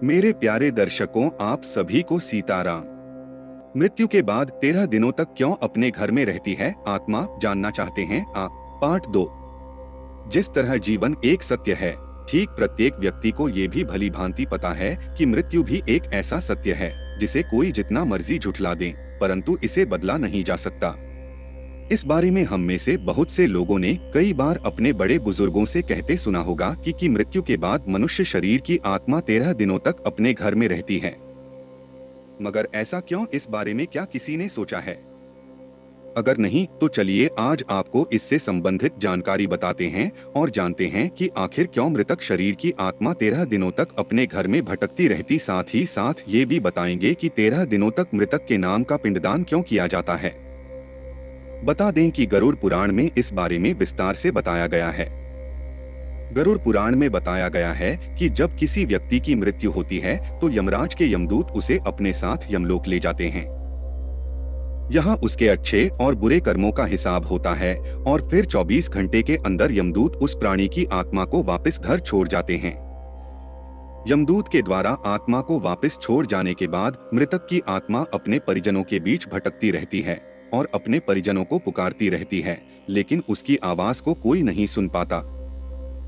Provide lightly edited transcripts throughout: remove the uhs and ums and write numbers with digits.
मेरे प्यारे दर्शकों, आप सभी को सीताराम। मृत्यु के बाद 13 दिनों तक क्यों अपने घर में रहती है आत्मा, जानना चाहते हैं आप। पार्ट 2। जिस तरह जीवन एक सत्य है, ठीक प्रत्येक व्यक्ति को ये भी भली भांति पता है कि मृत्यु भी एक ऐसा सत्य है जिसे कोई जितना मर्जी झुठला दे, परंतु इसे बदला नहीं जा सकता। इस बारे में हम में से बहुत से लोगों ने कई बार अपने बड़े बुजुर्गों से कहते सुना होगा कि मृत्यु के बाद मनुष्य शरीर की आत्मा 13 दिनों तक अपने घर में रहती है। मगर ऐसा क्यों, इस बारे में क्या किसी ने सोचा है? अगर नहीं तो चलिए आज आपको इससे संबंधित जानकारी बताते हैं और जानते हैं कि आखिर क्यों मृतक शरीर की आत्मा 13 दिनों तक अपने घर में भटकती रहती। साथ ही साथ ये भी बताएंगे कि 13 दिनों तक मृतक के नाम का पिंडदान क्यों किया जाता है। बता दें कि गरुड़ पुराण में इस बारे में विस्तार से बताया गया है। गरुड़ पुराण में बताया गया है कि जब किसी व्यक्ति की मृत्यु होती है तो यमराज के यमदूत उसे अपने साथ यमलोक ले जाते हैं। यहाँ उसके अच्छे और बुरे कर्मों का हिसाब होता है और फिर 24 घंटे के अंदर यमदूत उस प्राणी की आत्मा को वापस घर छोड़ जाते हैं। यमदूत के द्वारा आत्मा को वापस छोड़ जाने के बाद मृतक की आत्मा अपने परिजनों के बीच भटकती रहती है और अपने परिजनों को पुकारती रहती है, लेकिन उसकी आवाज को कोई नहीं सुन पाता।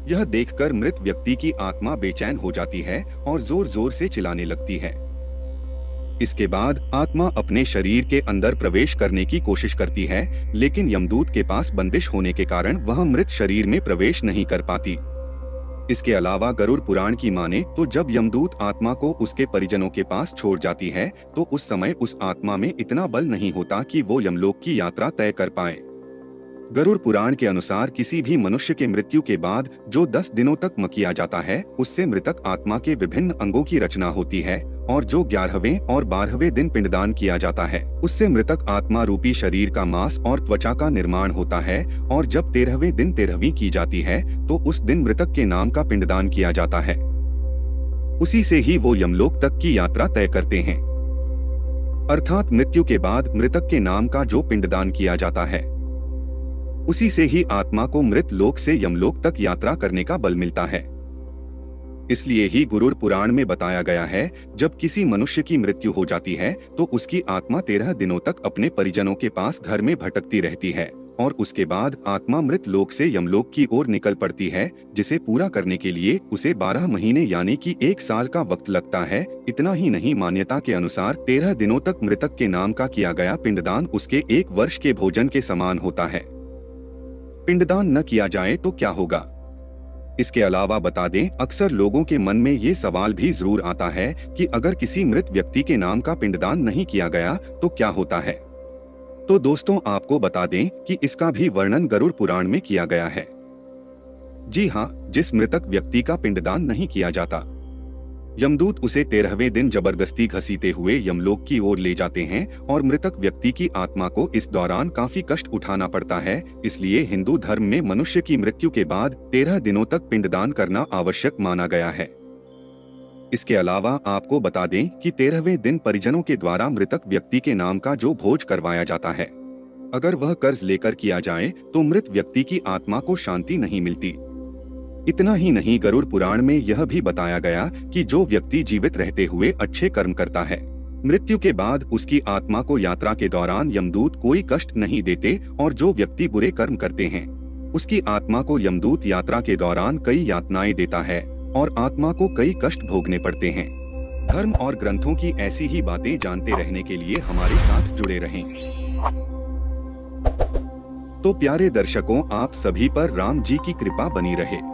यह देखकर मृत व्यक्ति की आत्मा बेचैन हो जाती है और जोर जोर से चिल्लाने लगती है। इसके बाद आत्मा अपने शरीर के अंदर प्रवेश करने की कोशिश करती है, लेकिन यमदूत के पास बंदिश होने के कारण वह मृत शरीर में प्रवेश नहीं कर पाती। इसके अलावा गरुड़ पुराण की माने तो जब यमदूत आत्मा को उसके परिजनों के पास छोड़ जाती है तो उस समय उस आत्मा में इतना बल नहीं होता कि वो यमलोक की यात्रा तय कर पाए। गरुड़ पुराण के अनुसार किसी भी मनुष्य के मृत्यु के बाद जो 10 दिनों तक किया जाता है उससे मृतक आत्मा के विभिन्न अंगों की रचना होती है और जो 11वें और 12वें दिन पिंडदान किया जाता है उससे मृतक आत्मा रूपी शरीर का मांस और त्वचा का निर्माण होता है और जब 13वें दिन 13वीं की जाती है तो उस दिन मृतक के नाम का पिंडदान किया जाता है। उसी से ही वो यमलोक तक की यात्रा तय करते हैं। अर्थात मृत्यु के बाद मृतक के नाम का जो पिंडदान किया जाता है उसी से ही आत्मा को मृत लोक से यमलोक तक यात्रा करने का बल मिलता है। इसलिए ही गरुड़ पुराण में बताया गया है जब किसी मनुष्य की मृत्यु हो जाती है तो उसकी आत्मा 13 दिनों तक अपने परिजनों के पास घर में भटकती रहती है और उसके बाद आत्मा मृत लोक से यमलोक की ओर निकल पड़ती है, जिसे पूरा करने के लिए उसे 12 महीने यानी कि 1 साल का वक्त लगता है। इतना ही नहीं, मान्यता के अनुसार 13 दिनों तक मृतक के नाम का किया गया पिंडदान उसके 1 वर्ष के भोजन के समान होता है। पिंडदान न किया जाए तो क्या होगा? इसके अलावा बता दें, अक्सर लोगों के मन में ये सवाल भी जरूर आता है कि अगर किसी मृत व्यक्ति के नाम का पिंडदान नहीं किया गया तो क्या होता है। तो दोस्तों, आपको बता दें कि इसका भी वर्णन गरुड़ पुराण में किया गया है। जी हाँ, जिस मृतक व्यक्ति का पिंडदान नहीं किया जाता, यमदूत उसे 13वें दिन जबरदस्ती घसीटे हुए यमलोक की ओर ले जाते हैं और मृतक व्यक्ति की आत्मा को इस दौरान काफी कष्ट उठाना पड़ता है। इसलिए हिंदू धर्म में मनुष्य की मृत्यु के बाद 13 दिनों तक पिंडदान करना आवश्यक माना गया है। इसके अलावा आपको बता दें कि 13वें दिन परिजनों के द्वारा मृतक व्यक्ति के नाम का जो भोज करवाया जाता है, अगर वह कर्ज लेकर किया जाए तो मृत व्यक्ति की आत्मा को शांति नहीं मिलती। इतना ही नहीं, गरुड़ पुराण में यह भी बताया गया कि जो व्यक्ति जीवित रहते हुए अच्छे कर्म करता है, मृत्यु के बाद उसकी आत्मा को यात्रा के दौरान यमदूत कोई कष्ट नहीं देते और जो व्यक्ति बुरे कर्म करते हैं उसकी आत्मा को यमदूत यात्रा के दौरान कई यातनाएं देता है और आत्मा को कई कष्ट भोगने पड़ते हैं। धर्म और ग्रंथों की ऐसी ही बातें जानते रहने के लिए हमारे साथ जुड़े रहें। तो प्यारे दर्शकों, आप सभी पर राम जी की कृपा बनी रहे।